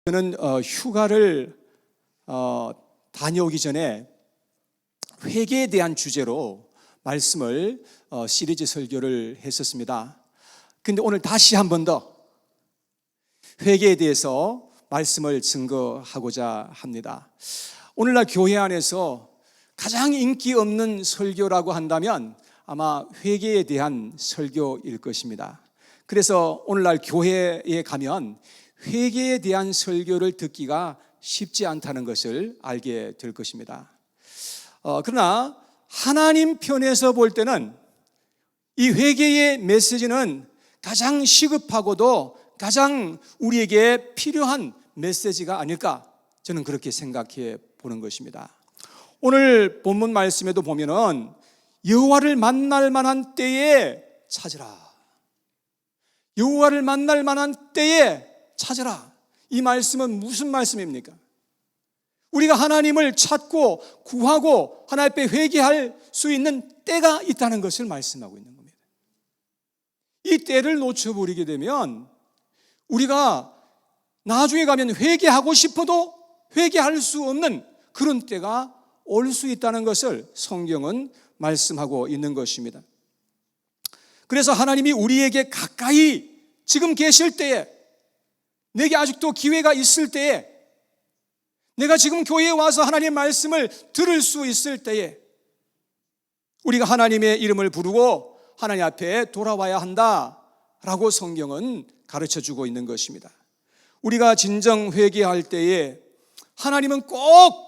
저는 휴가를 다녀오기 전에 회개에 대한 주제로 말씀을 시리즈 설교를 했었습니다. 근데 오늘 다시 한 번 더 회개에 대해서 말씀을 증거하고자 합니다. 오늘날 교회 안에서 가장 인기 없는 설교라고 한다면 아마 회개에 대한 설교일 것입니다. 그래서 오늘날 교회에 가면 회개에 대한 설교를 듣기가 쉽지 않다는 것을 알게 될 것입니다. 그러나 하나님 편에서 볼 때는 이 회개의 메시지는 가장 시급하고도 가장 우리에게 필요한 메시지가 아닐까, 저는 그렇게 생각해 보는 것입니다. 오늘 본문 말씀에도 보면은 여호와를 만날 만한 때에 찾으라, 여호와를 만날 만한 때에 찾으라. 이 말씀은 무슨 말씀입니까? 우리가 하나님을 찾고 구하고 하나님 앞에 회개할 수 있는 때가 있다는 것을 말씀하고 있는 겁니다. 이 때를 놓쳐버리게 되면 우리가 나중에 가면 회개하고 싶어도 회개할 수 없는 그런 때가 올 수 있다는 것을 성경은 말씀하고 있는 것입니다. 그래서 하나님이 우리에게 가까이 지금 계실 때에, 내게 아직도 기회가 있을 때에, 내가 지금 교회에 와서 하나님의 말씀을 들을 수 있을 때에 우리가 하나님의 이름을 부르고 하나님 앞에 돌아와야 한다라고 성경은 가르쳐주고 있는 것입니다. 우리가 진정 회개할 때에 하나님은 꼭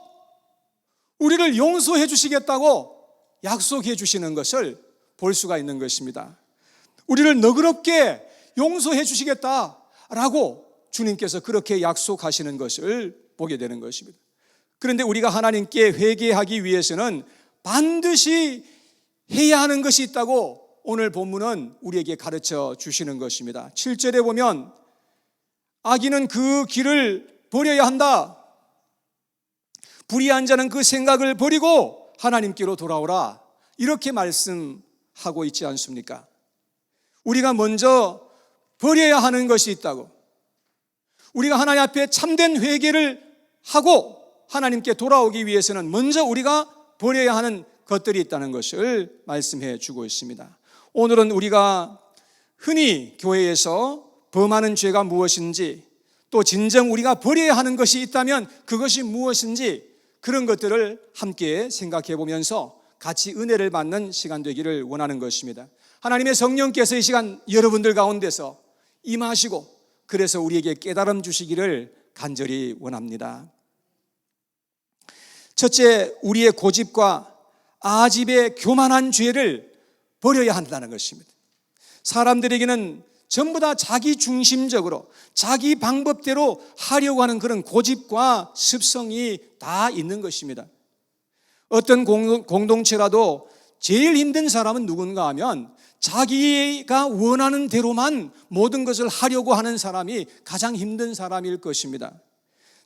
우리를 용서해 주시겠다고 약속해 주시는 것을 볼 수가 있는 것입니다. 우리를 너그럽게 용서해 주시겠다라고 주님께서 그렇게 약속하시는 것을 보게 되는 것입니다. 그런데 우리가 하나님께 회개하기 위해서는 반드시 해야 하는 것이 있다고 오늘 본문은 우리에게 가르쳐 주시는 것입니다. 7절에 보면 악인은 그 길을 버려야 한다, 불의한 자는 그 생각을 버리고 하나님께로 돌아오라, 이렇게 말씀하고 있지 않습니까? 우리가 먼저 버려야 하는 것이 있다고, 우리가 하나님 앞에 참된 회개를 하고 하나님께 돌아오기 위해서는 먼저 우리가 버려야 하는 것들이 있다는 것을 말씀해 주고 있습니다. 오늘은 우리가 흔히 교회에서 범하는 죄가 무엇인지, 또 진정 우리가 버려야 하는 것이 있다면 그것이 무엇인지, 그런 것들을 함께 생각해 보면서 같이 은혜를 받는 시간 되기를 원하는 것입니다. 하나님의 성령께서 이 시간 여러분들 가운데서 임하시고 그래서 우리에게 깨달음 주시기를 간절히 원합니다. 첫째, 우리의 고집과 아집의 교만한 죄를 버려야 한다는 것입니다. 사람들에게는 전부 다 자기 중심적으로 자기 방법대로 하려고 하는 그런 고집과 습성이 다 있는 것입니다. 어떤 공동체라도 제일 힘든 사람은 누군가 하면 자기가 원하는 대로만 모든 것을 하려고 하는 사람이 가장 힘든 사람일 것입니다.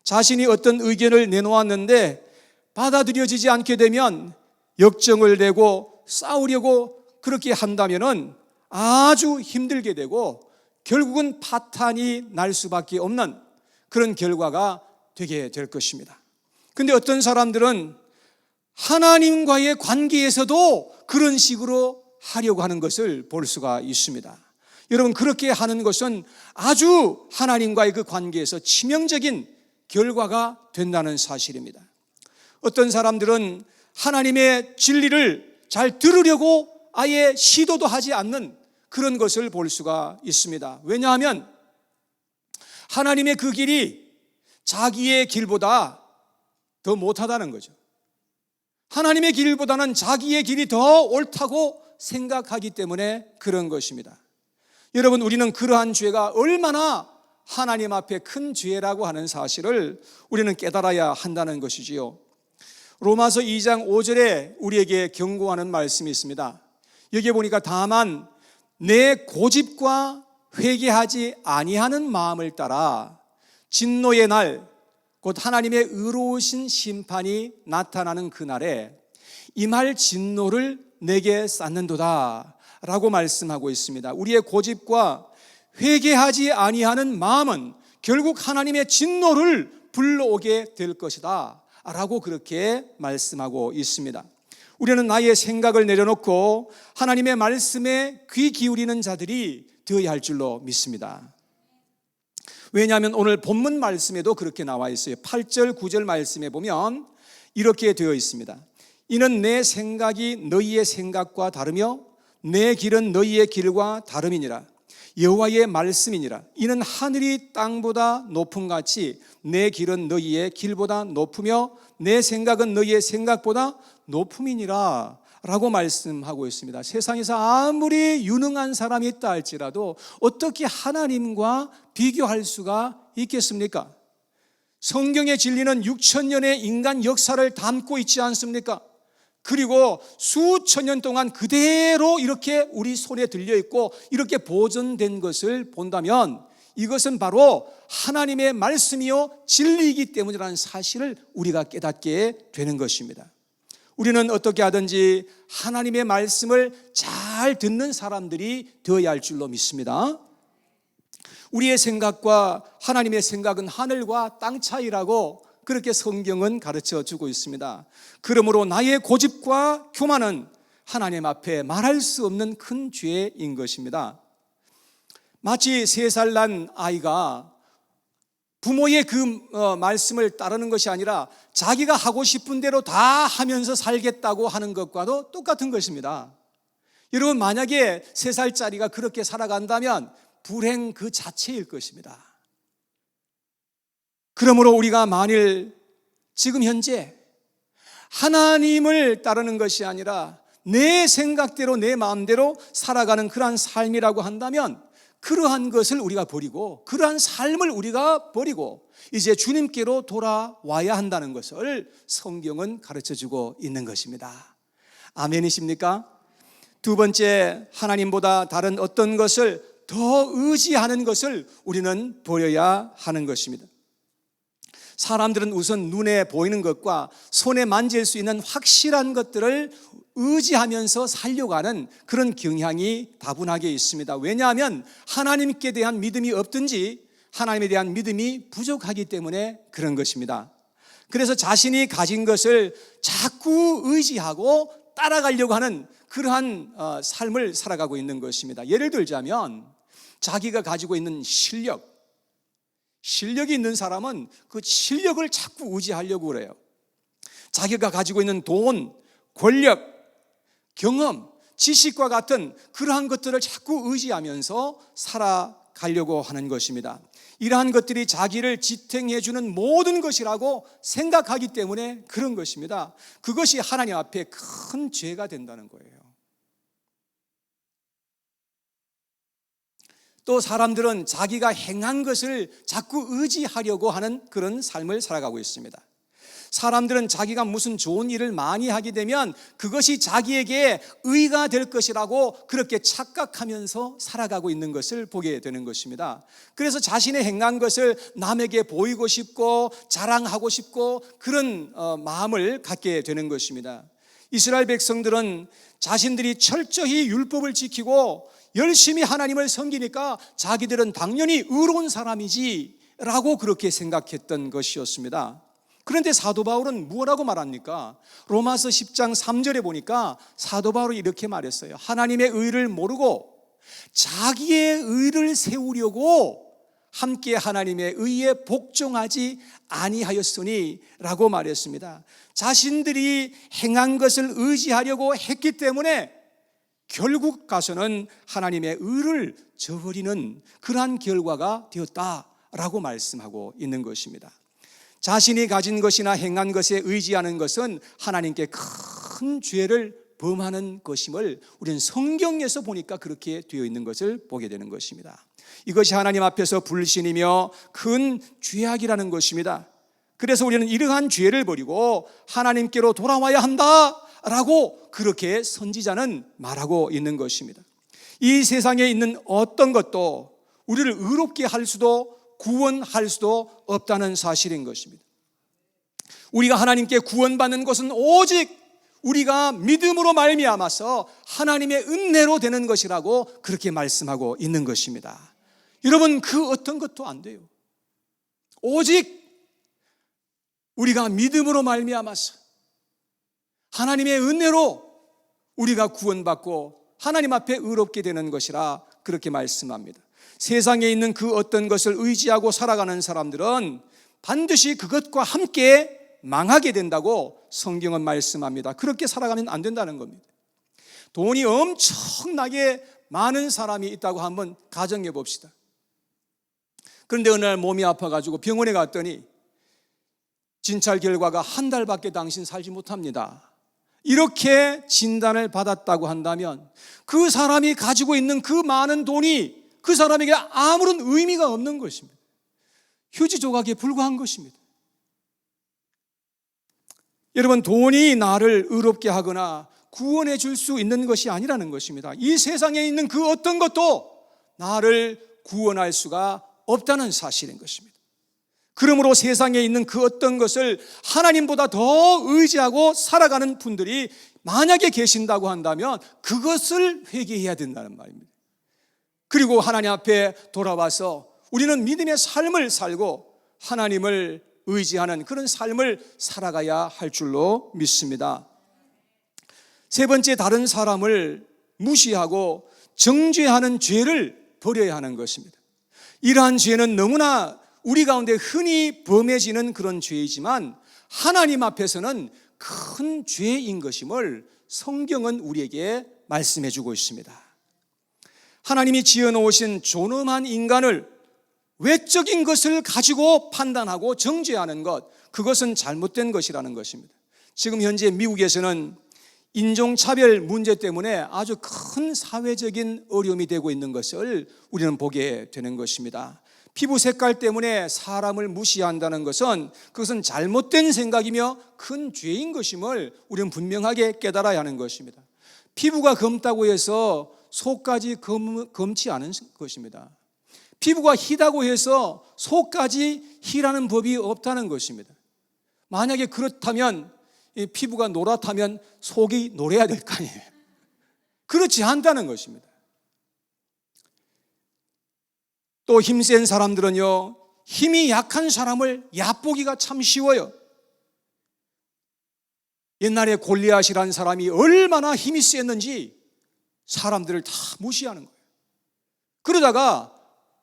자신이 어떤 의견을 내놓았는데 받아들여지지 않게 되면 역정을 내고 싸우려고 그렇게 한다면은 아주 힘들게 되고 결국은 파탄이 날 수밖에 없는 그런 결과가 되게 될 것입니다. 그런데 어떤 사람들은 하나님과의 관계에서도 그런 식으로 하려고 하는 것을 볼 수가 있습니다. 여러분, 그렇게 하는 것은 아주 하나님과의 그 관계에서 치명적인 결과가 된다는 사실입니다. 어떤 사람들은 하나님의 진리를 잘 들으려고 아예 시도도 하지 않는 그런 것을 볼 수가 있습니다. 왜냐하면 하나님의 그 길이 자기의 길보다 더 못하다는 거죠. 하나님의 길보다는 자기의 길이 더 옳다고 생각하기 때문에 그런 것입니다. 여러분, 우리는 그러한 죄가 얼마나 하나님 앞에 큰 죄라고 하는 사실을 우리는 깨달아야 한다는 것이지요. 로마서 2장 5절에 우리에게 경고하는 말씀이 있습니다. 여기에 보니까 다만 내 고집과 회개하지 아니하는 마음을 따라 진노의 날, 곧 하나님의 의로우신 심판이 나타나는 그날에 임할 진노를 내게 쌓는도다 라고 말씀하고 있습니다. 우리의 고집과 회개하지 아니하는 마음은 결국 하나님의 진노를 불러오게 될 것이다 라고 그렇게 말씀하고 있습니다. 우리는 나의 생각을 내려놓고 하나님의 말씀에 귀 기울이는 자들이 되어야 할 줄로 믿습니다. 왜냐하면 오늘 본문 말씀에도 그렇게 나와 있어요. 8절 9절 말씀에 보면 이렇게 되어 있습니다. 이는 내 생각이 너희의 생각과 다르며 내 길은 너희의 길과 다름이니라. 여호와의 말씀이니라. 이는 하늘이 땅보다 높음같이 내 길은 너희의 길보다 높으며 내 생각은 너희의 생각보다 높음이니라 라고 말씀하고 있습니다. 세상에서 아무리 유능한 사람이 있다 할지라도 어떻게 하나님과 비교할 수가 있겠습니까? 성경의 진리는 6,000년의 인간 역사를 담고 있지 않습니까? 그리고 수천 년 동안 그대로 이렇게 우리 손에 들려있고 이렇게 보존된 것을 본다면 이것은 바로 하나님의 말씀이요 진리이기 때문이라는 사실을 우리가 깨닫게 되는 것입니다. 우리는 어떻게 하든지 하나님의 말씀을 잘 듣는 사람들이 되어야 할 줄로 믿습니다. 우리의 생각과 하나님의 생각은 하늘과 땅 차이라고 그렇게 성경은 가르쳐 주고 있습니다. 그러므로 나의 고집과 교만은 하나님 앞에 말할 수 없는 큰 죄인 것입니다. 마치 3살 난 아이가 부모의 그 말씀을 따르는 것이 아니라 자기가 하고 싶은 대로 다 하면서 살겠다고 하는 것과도 똑같은 것입니다. 여러분, 만약에 3살짜리가 그렇게 살아간다면 불행 그 자체일 것입니다. 그러므로 우리가 만일 지금 현재 하나님을 따르는 것이 아니라 내 생각대로 내 마음대로 살아가는 그러한 삶이라고 한다면 그러한 것을 우리가 버리고 그러한 삶을 우리가 버리고 이제 주님께로 돌아와야 한다는 것을 성경은 가르쳐주고 있는 것입니다. 아멘이십니까? 두 번째, 하나님보다 다른 어떤 것을 더 의지하는 것을 우리는 버려야 하는 것입니다. 사람들은 우선 눈에 보이는 것과 손에 만질 수 있는 확실한 것들을 의지하면서 살려고 하는 그런 경향이 다분하게 있습니다. 왜냐하면 하나님께 대한 믿음이 없든지 하나님에 대한 믿음이 부족하기 때문에 그런 것입니다. 그래서 자신이 가진 것을 자꾸 의지하고 따라가려고 하는 그러한 삶을 살아가고 있는 것입니다. 예를 들자면 자기가 가지고 있는 실력이 있는 사람은 그 실력을 자꾸 의지하려고 그래요. 자기가 가지고 있는 돈, 권력, 경험, 지식과 같은 그러한 것들을 자꾸 의지하면서 살아가려고 하는 것입니다. 이러한 것들이 자기를 지탱해 주는 모든 것이라고 생각하기 때문에 그런 것입니다. 그것이 하나님 앞에 큰 죄가 된다는 거예요. 또 사람들은 자기가 행한 것을 자꾸 의지하려고 하는 그런 삶을 살아가고 있습니다. 사람들은 자기가 무슨 좋은 일을 많이 하게 되면 그것이 자기에게 의가 될 것이라고 그렇게 착각하면서 살아가고 있는 것을 보게 되는 것입니다. 그래서 자신의 행한 것을 남에게 보이고 싶고 자랑하고 싶고 그런 마음을 갖게 되는 것입니다. 이스라엘 백성들은 자신들이 철저히 율법을 지키고 열심히 하나님을 섬기니까 자기들은 당연히 의로운 사람이지 라고 그렇게 생각했던 것이었습니다. 그런데 사도 바울은 무엇라고 말합니까? 로마서 10장 3절에 보니까 사도 바울이 이렇게 말했어요. 하나님의 의를 모르고 자기의 의를 세우려고 함께 하나님의 의에 복종하지 아니하였으니 라고 말했습니다. 자신들이 행한 것을 의지하려고 했기 때문에 결국 가서는 하나님의 의를 저버리는 그러한 결과가 되었다라고 말씀하고 있는 것입니다. 자신이 가진 것이나 행한 것에 의지하는 것은 하나님께 큰 죄를 범하는 것임을 우리는 성경에서 보니까 그렇게 되어 있는 것을 보게 되는 것입니다. 이것이 하나님 앞에서 불신이며 큰 죄악이라는 것입니다. 그래서 우리는 이러한 죄를 버리고 하나님께로 돌아와야 한다라고 그렇게 선지자는 말하고 있는 것입니다. 이 세상에 있는 어떤 것도 우리를 의롭게 할 수도 구원할 수도 없다는 사실인 것입니다. 우리가 하나님께 구원받는 것은 오직 우리가 믿음으로 말미암아서 하나님의 은혜로 되는 것이라고 그렇게 말씀하고 있는 것입니다. 여러분, 그 어떤 것도 안 돼요. 오직 우리가 믿음으로 말미암아서 하나님의 은혜로 우리가 구원받고 하나님 앞에 의롭게 되는 것이라 그렇게 말씀합니다. 세상에 있는 그 어떤 것을 의지하고 살아가는 사람들은 반드시 그것과 함께 망하게 된다고 성경은 말씀합니다. 그렇게 살아가면 안 된다는 겁니다. 돈이 엄청나게 많은 사람이 있다고 한번 가정해 봅시다. 그런데 어느 날 몸이 아파가지고 병원에 갔더니 진찰 결과가 한 달밖에 당신 살지 못합니다. 이렇게 진단을 받았다고 한다면 그 사람이 가지고 있는 그 많은 돈이 그 사람에게 아무런 의미가 없는 것입니다. 휴지 조각에 불과한 것입니다. 여러분, 돈이 나를 의롭게 하거나 구원해 줄 수 있는 것이 아니라는 것입니다. 이 세상에 있는 그 어떤 것도 나를 구원할 수가 없다는 사실인 것입니다. 그러므로 세상에 있는 그 어떤 것을 하나님보다 더 의지하고 살아가는 분들이 만약에 계신다고 한다면 그것을 회개해야 된다는 말입니다. 그리고 하나님 앞에 돌아와서 우리는 믿음의 삶을 살고 하나님을 의지하는 그런 삶을 살아가야 할 줄로 믿습니다. 세 번째, 다른 사람을 무시하고 정죄하는 죄를 버려야 하는 것입니다. 이러한 죄는 너무나 우리 가운데 흔히 범해지는 그런 죄이지만 하나님 앞에서는 큰 죄인 것임을 성경은 우리에게 말씀해 주고 있습니다. 하나님이 지어놓으신 존엄한 인간을 외적인 것을 가지고 판단하고 정죄하는 것, 그것은 잘못된 것이라는 것입니다. 지금 현재 미국에서는 인종차별 문제 때문에 아주 큰 사회적인 어려움이 되고 있는 것을 우리는 보게 되는 것입니다. 피부 색깔 때문에 사람을 무시한다는 것은 그것은 잘못된 생각이며 큰 죄인 것임을 우리는 분명하게 깨달아야 하는 것입니다. 피부가 검다고 해서 속까지 검지 않은 것입니다. 피부가 희다고 해서 속까지 희라는 법이 없다는 것입니다. 만약에 그렇다면 이 피부가 노랗다면 속이 노래야 될 거 아니에요. 그렇지 않다는 것입니다. 또 힘센 사람들은요, 힘이 약한 사람을 얕보기가 참 쉬워요. 옛날에 골리앗이라는 사람이 얼마나 힘이 셌는지 사람들을 다 무시하는 거예요. 그러다가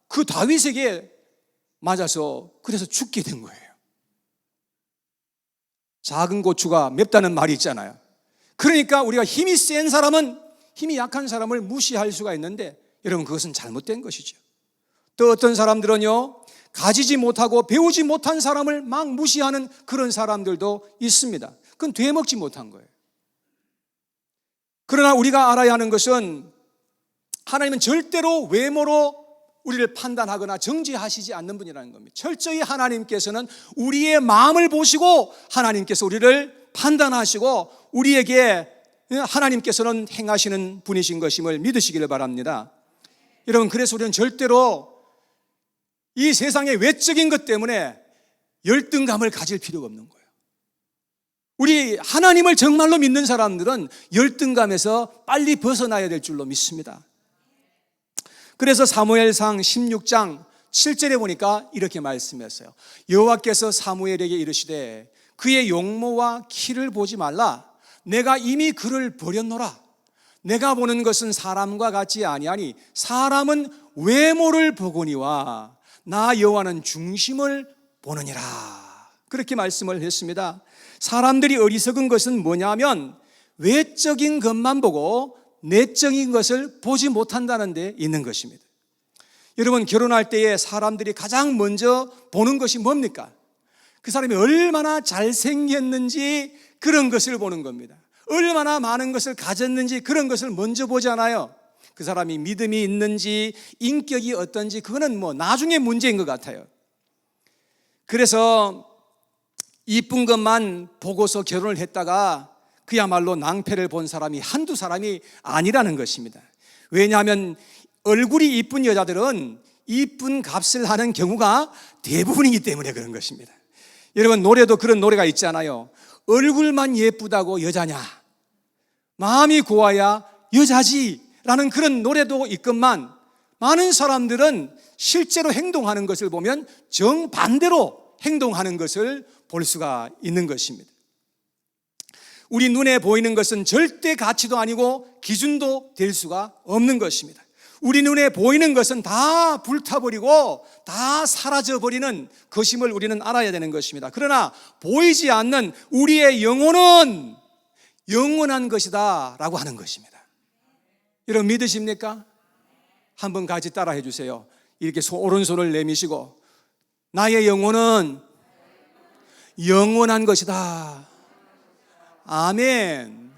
그 다윗에게 맞아서 그래서 죽게 된 거예요. 작은 고추가 맵다는 말이 있잖아요. 그러니까 우리가 힘이 센 사람은 힘이 약한 사람을 무시할 수가 있는데 여러분, 그것은 잘못된 것이죠. 또 어떤 사람들은요, 가지지 못하고 배우지 못한 사람을 막 무시하는 그런 사람들도 있습니다. 그건 되먹지 못한 거예요. 그러나 우리가 알아야 하는 것은 하나님은 절대로 외모로 우리를 판단하거나 정죄하시지 않는 분이라는 겁니다. 철저히 하나님께서는 우리의 마음을 보시고 하나님께서 우리를 판단하시고 우리에게 하나님께서는 행하시는 분이신 것임을 믿으시기를 바랍니다. 여러분, 그래서 우리는 절대로 이 세상의 외적인 것 때문에 열등감을 가질 필요가 없는 거예요. 우리 하나님을 정말로 믿는 사람들은 열등감에서 빨리 벗어나야 될 줄로 믿습니다. 그래서 사무엘상 16장 7절에 보니까 이렇게 말씀했어요. 여호와께서 사무엘에게 이르시되 그의 용모와 키를 보지 말라. 내가 이미 그를 버렸노라. 내가 보는 것은 사람과 같지 아니하니 사람은 외모를 보거니와 나 여호와는 중심을 보느니라. 그렇게 말씀을 했습니다. 사람들이 어리석은 것은 뭐냐면 외적인 것만 보고 내적인 것을 보지 못한다는 데 있는 것입니다. 여러분, 결혼할 때에 사람들이 가장 먼저 보는 것이 뭡니까? 그 사람이 얼마나 잘생겼는지 그런 것을 보는 겁니다. 얼마나 많은 것을 가졌는지 그런 것을 먼저 보잖아요. 그 사람이 믿음이 있는지 인격이 어떤지 그거는 뭐 나중에 문제인 것 같아요. 그래서 이쁜 것만 보고서 결혼을 했다가 그야말로 낭패를 본 사람이 한두 사람이 아니라는 것입니다. 왜냐하면 얼굴이 이쁜 여자들은 이쁜 값을 하는 경우가 대부분이기 때문에 그런 것입니다. 여러분, 노래도 그런 노래가 있잖아요. 얼굴만 예쁘다고 여자냐, 마음이 고와야 여자지 라는 그런 노래도 있건만 많은 사람들은 실제로 행동하는 것을 보면 정반대로 행동하는 것을 볼 수가 있는 것입니다. 우리 눈에 보이는 것은 절대 가치도 아니고 기준도 될 수가 없는 것입니다. 우리 눈에 보이는 것은 다 불타버리고 다 사라져버리는 것임을 우리는 알아야 되는 것입니다. 그러나 보이지 않는 우리의 영혼은 영원한 것이다 라고 하는 것입니다. 여러분 믿으십니까? 한번 같이 따라해 주세요. 이렇게 오른손을 내미시고 나의 영혼은 영원한 것이다. 아멘.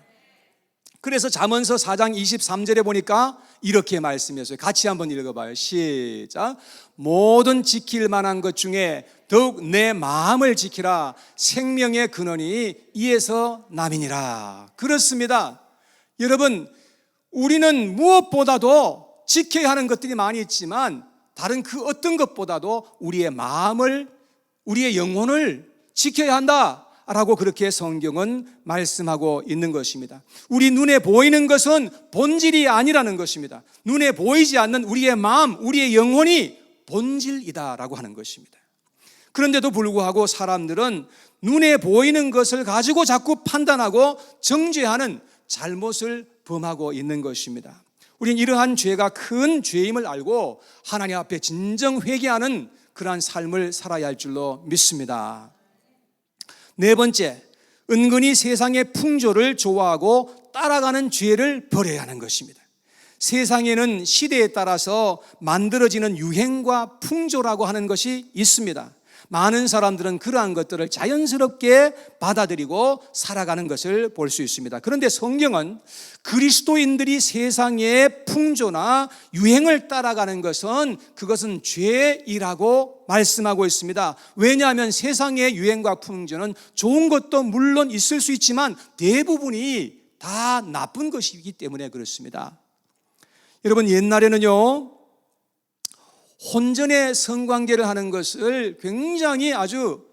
그래서 잠언서 4장 23절에 보니까 이렇게 말씀했어요. 같이 한번 읽어봐요. 시작. 모든 지킬 만한 것 중에 더욱 내 마음을 지키라. 생명의 근원이 이에서 남이니라. 그렇습니다. 여러분, 우리는 무엇보다도 지켜야 하는 것들이 많이 있지만 다른 그 어떤 것보다도 우리의 마음을, 우리의 영혼을 지켜야 한다 라고 그렇게 성경은 말씀하고 있는 것입니다. 우리 눈에 보이는 것은 본질이 아니라는 것입니다. 눈에 보이지 않는 우리의 마음, 우리의 영혼이 본질이다 라고 하는 것입니다. 그런데도 불구하고 사람들은 눈에 보이는 것을 가지고 자꾸 판단하고 정죄하는 잘못을 범하고 있는 것입니다. 우리는 이러한 죄가 큰 죄임을 알고 하나님 앞에 진정 회개하는 그러한 삶을 살아야 할 줄로 믿습니다. 네 번째, 은근히 세상의 풍조를 좋아하고 따라가는 죄를 버려야 하는 것입니다. 세상에는 시대에 따라서 만들어지는 유행과 풍조라고 하는 것이 있습니다. 많은 사람들은 그러한 것들을 자연스럽게 받아들이고 살아가는 것을 볼 수 있습니다. 그런데 성경은 그리스도인들이 세상의 풍조나 유행을 따라가는 것은 그것은 죄이라고 말씀하고 있습니다. 왜냐하면 세상의 유행과 풍조는 좋은 것도 물론 있을 수 있지만 대부분이 다 나쁜 것이기 때문에 그렇습니다. 여러분, 옛날에는요 혼전의 성관계를 하는 것을 굉장히 아주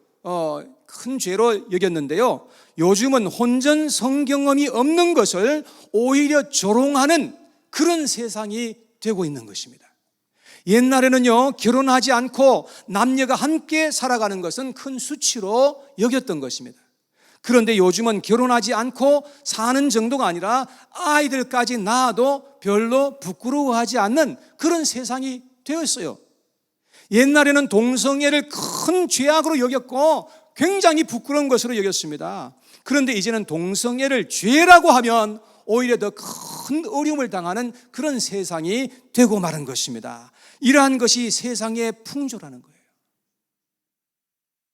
큰 죄로 여겼는데요, 요즘은 혼전 성경험이 없는 것을 오히려 조롱하는 그런 세상이 되고 있는 것입니다. 옛날에는요 결혼하지 않고 남녀가 함께 살아가는 것은 큰 수치로 여겼던 것입니다. 그런데 요즘은 결혼하지 않고 사는 정도가 아니라 아이들까지 낳아도 별로 부끄러워하지 않는 그런 세상이 되었어요. 옛날에는 동성애를 큰 죄악으로 여겼고 굉장히 부끄러운 것으로 여겼습니다. 그런데 이제는 동성애를 죄라고 하면 오히려 더 큰 어려움을 당하는 그런 세상이 되고 마는 것입니다. 이러한 것이 세상의 풍조라는 거예요.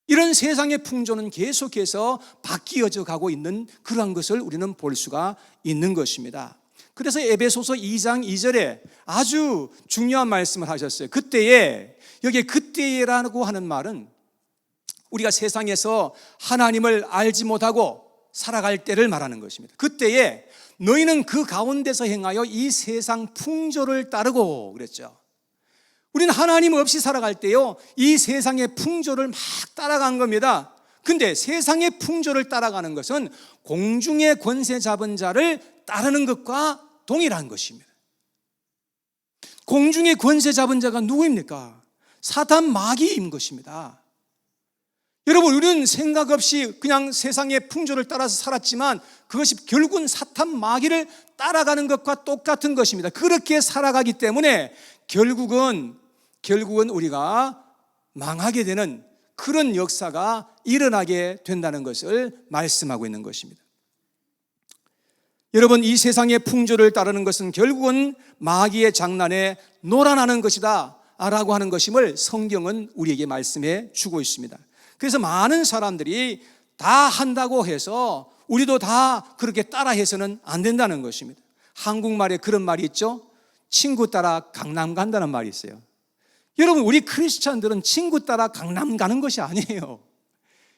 이런 세상의 풍조는 계속해서 바뀌어져 가고 있는 그러한 것을 우리는 볼 수가 있는 것입니다. 그래서 에베소서 2장 2절에 아주 중요한 말씀을 하셨어요. 그때에, 여기에 그때라고 하는 말은 우리가 세상에서 하나님을 알지 못하고 살아갈 때를 말하는 것입니다. 그때에 너희는 그 가운데서 행하여 이 세상 풍조를 따르고 그랬죠. 우리는 하나님 없이 살아갈 때요 이 세상의 풍조를 막 따라간 겁니다. 근데 세상의 풍조를 따라가는 것은 공중의 권세 잡은 자를 따르는 것과 동일한 것입니다. 공중의 권세 잡은 자가 누구입니까? 사탄 마귀인 것입니다. 여러분, 우리는 생각 없이 그냥 세상의 풍조를 따라서 살았지만 그것이 결국은 사탄 마귀를 따라가는 것과 똑같은 것입니다. 그렇게 살아가기 때문에 결국은 우리가 망하게 되는 그런 역사가 일어나게 된다는 것을 말씀하고 있는 것입니다. 여러분, 이 세상의 풍조를 따르는 것은 결국은 마귀의 장난에 놀아나는 것이다 라고 하는 것임을 성경은 우리에게 말씀해 주고 있습니다. 그래서 많은 사람들이 다 한다고 해서 우리도 다 그렇게 따라해서는 안 된다는 것입니다. 한국말에 그런 말이 있죠. 친구 따라 강남 간다는 말이 있어요. 여러분, 우리 크리스찬들은 친구 따라 강남 가는 것이 아니에요.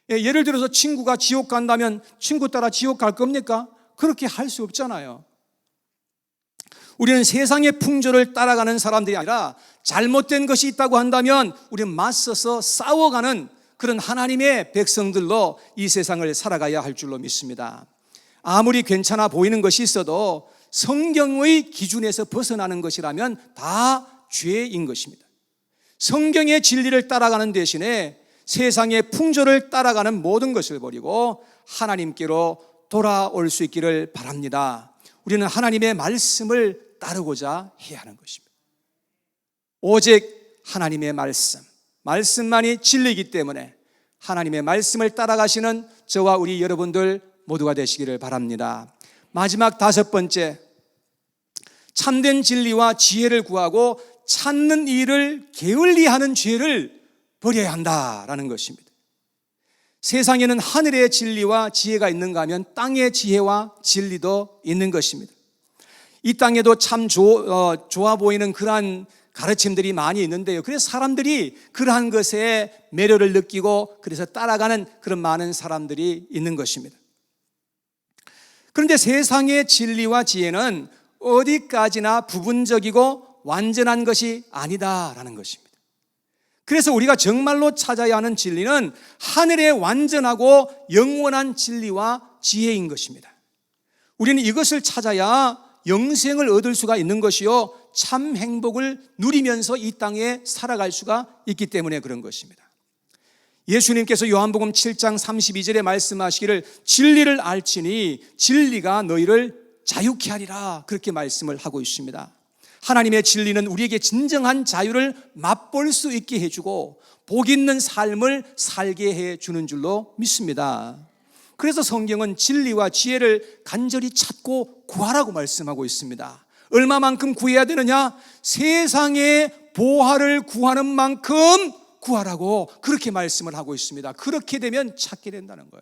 예를 들어서 친구가 지옥 간다면 친구 따라 지옥 갈 겁니까? 그렇게 할 수 없잖아요. 우리는 세상의 풍조를 따라가는 사람들이 아니라 잘못된 것이 있다고 한다면 우리는 맞서서 싸워가는 그런 하나님의 백성들로 이 세상을 살아가야 할 줄로 믿습니다. 아무리 괜찮아 보이는 것이 있어도 성경의 기준에서 벗어나는 것이라면 다 죄인 것입니다. 성경의 진리를 따라가는 대신에 세상의 풍조를 따라가는 모든 것을 버리고 하나님께로 돌아올 수 있기를 바랍니다. 우리는 하나님의 말씀을 따르고자 해야 하는 것입니다. 오직 하나님의 말씀만이 진리이기 때문에 하나님의 말씀을 따라가시는 저와 우리 여러분들 모두가 되시기를 바랍니다. 마지막 5번째, 참된 진리와 지혜를 구하고 찾는 일을 게을리하는 죄를 버려야 한다라는 것입니다. 세상에는 하늘의 진리와 지혜가 있는가 하면 땅의 지혜와 진리도 있는 것입니다. 이 땅에도 참 좋아 보이는 그러한 가르침들이 많이 있는데요. 그래서 사람들이 그러한 것에 매료를 느끼고 그래서 따라가는 그런 많은 사람들이 있는 것입니다. 그런데 세상의 진리와 지혜는 어디까지나 부분적이고 완전한 것이 아니다라는 것입니다. 그래서 우리가 정말로 찾아야 하는 진리는 하늘의 완전하고 영원한 진리와 지혜인 것입니다. 우리는 이것을 찾아야 영생을 얻을 수가 있는 것이요, 참 행복을 누리면서 이 땅에 살아갈 수가 있기 때문에 그런 것입니다. 예수님께서 요한복음 7장 32절에 말씀하시기를 진리를 알지니 진리가 너희를 자유케 하리라, 그렇게 말씀을 하고 있습니다. 하나님의 진리는 우리에게 진정한 자유를 맛볼 수 있게 해주고 복 있는 삶을 살게 해주는 줄로 믿습니다. 그래서 성경은 진리와 지혜를 간절히 찾고 구하라고 말씀하고 있습니다. 얼마만큼 구해야 되느냐? 세상의 보화를 구하는 만큼 구하라고 그렇게 말씀을 하고 있습니다. 그렇게 되면 찾게 된다는 거예요.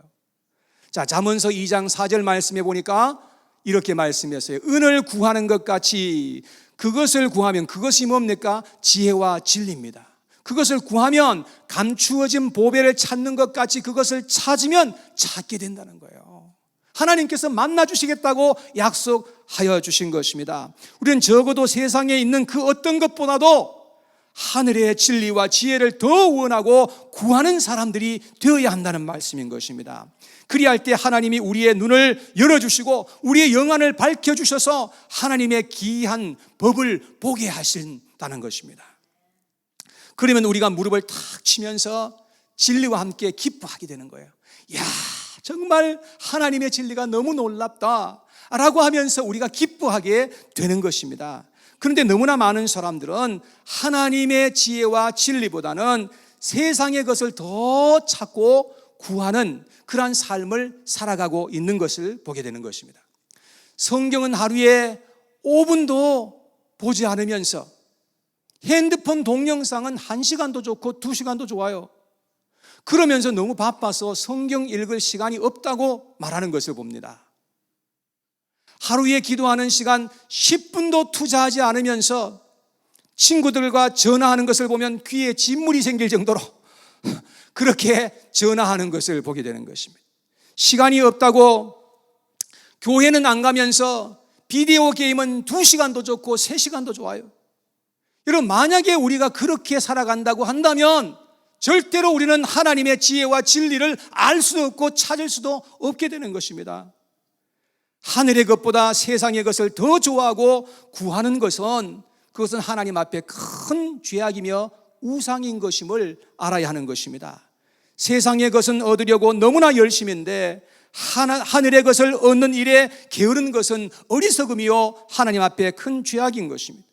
자, 잠언서 2장 4절 말씀해 보니까 이렇게 말씀했어요. 은을 구하는 것 같이 그것을 구하면, 그것이 뭡니까? 지혜와 진리입니다. 그것을 구하면 감추어진 보배를 찾는 것 같이 그것을 찾으면 찾게 된다는 거예요. 하나님께서 만나 주시겠다고 약속하여 주신 것입니다. 우리는 적어도 세상에 있는 그 어떤 것보다도 하늘의 진리와 지혜를 더 원하고 구하는 사람들이 되어야 한다는 말씀인 것입니다. 그리할 때 하나님이 우리의 눈을 열어주시고 우리의 영안을 밝혀주셔서 하나님의 기이한 법을 보게 하신다는 것입니다. 그러면 우리가 무릎을 탁 치면서 진리와 함께 기뻐하게 되는 거예요. 이야, 정말 하나님의 진리가 너무 놀랍다 라고 하면서 우리가 기뻐하게 되는 것입니다. 그런데 너무나 많은 사람들은 하나님의 지혜와 진리보다는 세상의 것을 더 찾고 구하는 그러한 삶을 살아가고 있는 것을 보게 되는 것입니다. 성경은 하루에 5분도 보지 않으면서 핸드폰 동영상은 1시간도 좋고 2시간도 좋아요. 그러면서 너무 바빠서 성경 읽을 시간이 없다고 말하는 것을 봅니다. 하루에 기도하는 시간 10분도 투자하지 않으면서 친구들과 전화하는 것을 보면 귀에 진물이 생길 정도로 그렇게 전화하는 것을 보게 되는 것입니다. 시간이 없다고 교회는 안 가면서 비디오 게임은 2시간도 좋고 3시간도 좋아요. 여러분, 만약에 우리가 그렇게 살아간다고 한다면 절대로 우리는 하나님의 지혜와 진리를 알 수도 없고 찾을 수도 없게 되는 것입니다. 하늘의 것보다 세상의 것을 더 좋아하고 구하는 것은 그것은 하나님 앞에 큰 죄악이며 우상인 것임을 알아야 하는 것입니다. 세상의 것은 얻으려고 너무나 열심인데 하늘의 것을 얻는 일에 게으른 것은 어리석음이요 하나님 앞에 큰 죄악인 것입니다.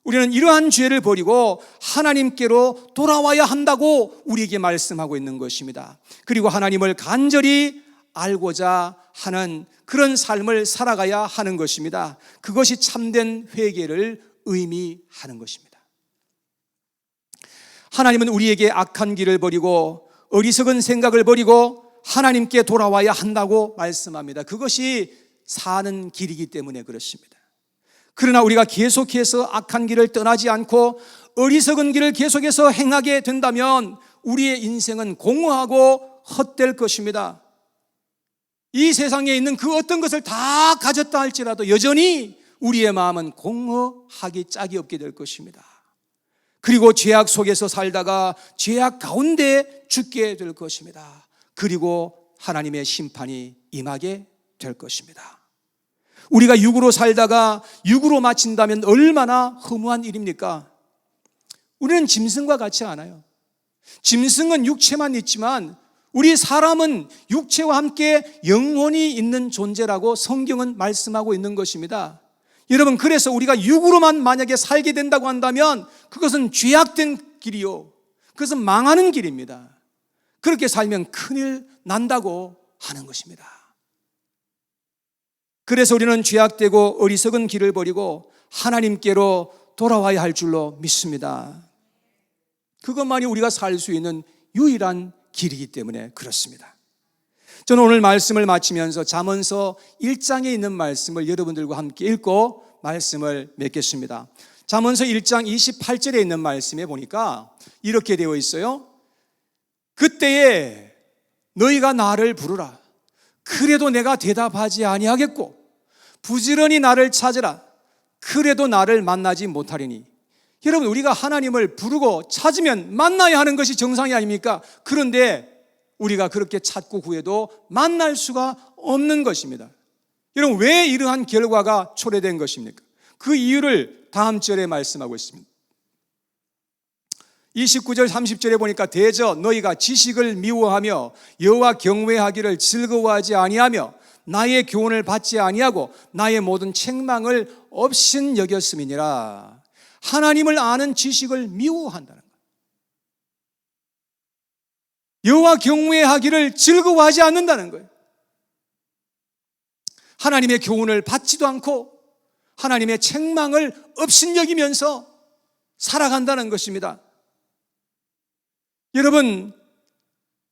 우리는 이러한 죄를 버리고 하나님께로 돌아와야 한다고 우리에게 말씀하고 있는 것입니다. 그리고 하나님을 간절히 알고자 하는 그런 삶을 살아가야 하는 것입니다. 그것이 참된 회개를 의미하는 것입니다. 하나님은 우리에게 악한 길을 버리고 어리석은 생각을 버리고 하나님께 돌아와야 한다고 말씀합니다. 그것이 사는 길이기 때문에 그렇습니다. 그러나 우리가 계속해서 악한 길을 떠나지 않고 어리석은 길을 계속해서 행하게 된다면 우리의 인생은 공허하고 헛될 것입니다. 이 세상에 있는 그 어떤 것을 다 가졌다 할지라도 여전히 우리의 마음은 공허하기 짝이 없게 될 것입니다. 그리고 죄악 속에서 살다가 죄악 가운데 죽게 될 것입니다. 그리고 하나님의 심판이 임하게 될 것입니다. 우리가 육으로 살다가 육으로 마친다면 얼마나 허무한 일입니까? 우리는 짐승과 같지 않아요. 짐승은 육체만 있지만 우리 사람은 육체와 함께 영혼이 있는 존재라고 성경은 말씀하고 있는 것입니다. 여러분, 그래서 우리가 육으로만 만약에 살게 된다고 한다면 그것은 죄악된 길이요, 그것은 망하는 길입니다. 그렇게 살면 큰일 난다고 하는 것입니다. 그래서 우리는 죄악되고 어리석은 길을 버리고 하나님께로 돌아와야 할 줄로 믿습니다. 그것만이 우리가 살 수 있는 유일한 길이기 때문에 그렇습니다. 저는 오늘 말씀을 마치면서 잠언서 1장에 있는 말씀을 여러분들과 함께 읽고 말씀을 맺겠습니다. 잠언서 1장 28절에 있는 말씀에 보니까 이렇게 되어 있어요. 그때에 너희가 나를 부르라. 그래도 내가 대답하지 아니하겠고 부지런히 나를 찾으라. 그래도 나를 만나지 못하리니. 여러분, 우리가 하나님을 부르고 찾으면 만나야 하는 것이 정상이 아닙니까? 그런데 우리가 그렇게 찾고 구해도 만날 수가 없는 것입니다. 여러분, 왜 이러한 결과가 초래된 것입니까? 그 이유를 다음 절에 말씀하고 있습니다. 29절 30절에 보니까 대저 너희가 지식을 미워하며 여호와 경외하기를 즐거워하지 아니하며 나의 교훈을 받지 아니하고 나의 모든 책망을 없인 여겼음이니라. 하나님을 아는 지식을 미워한다는 거예요. 여호와 경외하기를 즐거워하지 않는다는 거예요. 하나님의 교훈을 받지도 않고 하나님의 책망을 없인 여기면서 살아간다는 것입니다. 여러분,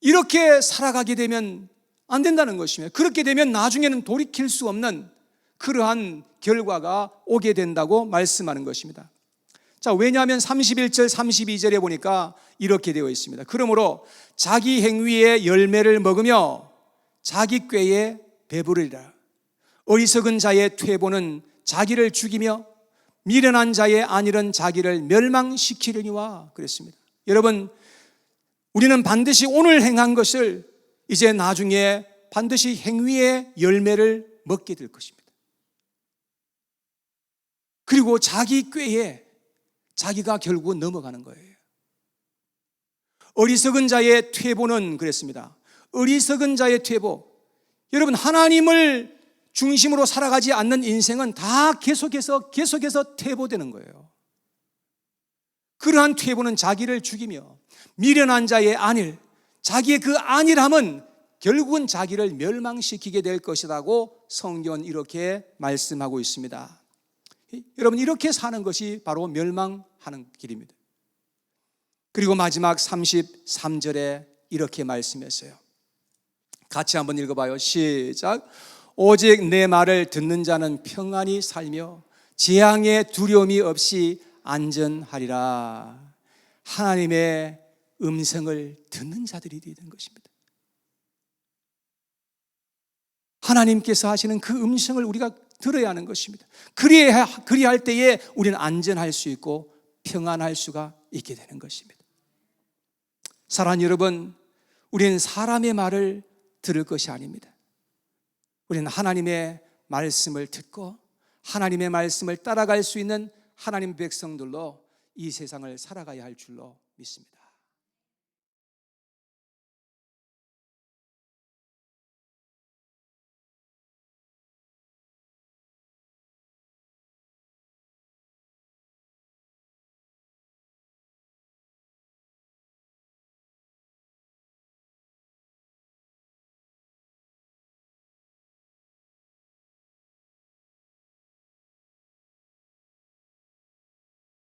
이렇게 살아가게 되면 안 된다는 것입니다. 그렇게 되면 나중에는 돌이킬 수 없는 그러한 결과가 오게 된다고 말씀하는 것입니다. 자, 왜냐하면 31절 32절에 보니까 이렇게 되어 있습니다. 그러므로 자기 행위의 열매를 먹으며 자기 꾀에 배부르리라. 어리석은 자의 퇴보는 자기를 죽이며 미련한 자의 안일은 자기를 멸망시키려니와 그랬습니다. 여러분, 우리는 반드시 오늘 행한 것을 이제 나중에 반드시 행위의 열매를 먹게 될 것입니다. 그리고 자기 꾀에 자기가 결국 넘어가는 거예요. 어리석은 자의 퇴보는 그랬습니다. 어리석은 자의 퇴보. 여러분, 하나님을 중심으로 살아가지 않는 인생은 다 계속해서 퇴보되는 거예요. 그러한 퇴보는 자기를 죽이며 미련한 자의 안일, 자기의 그 안일함은 결국은 자기를 멸망시키게 될 것이라고 성경은 이렇게 말씀하고 있습니다. 여러분, 이렇게 사는 것이 바로 멸망하는 길입니다. 그리고 마지막 33절에 이렇게 말씀했어요. 같이 한번 읽어봐요. 시작. 오직 내 말을 듣는 자는 평안히 살며 재앙의 두려움이 없이 안전하리라. 하나님의 음성을 듣는 자들이 되는 것입니다. 하나님께서 하시는 그 음성을 우리가 들어야 하는 것입니다. 그리할 때에 우리는 안전할 수 있고 평안할 수가 있게 되는 것입니다. 사랑하는 여러분, 우리는 사람의 말을 들을 것이 아닙니다. 우리는 하나님의 말씀을 듣고 하나님의 말씀을 따라갈 수 있는 하나님 백성들로 이 세상을 살아가야 할 줄로 믿습니다.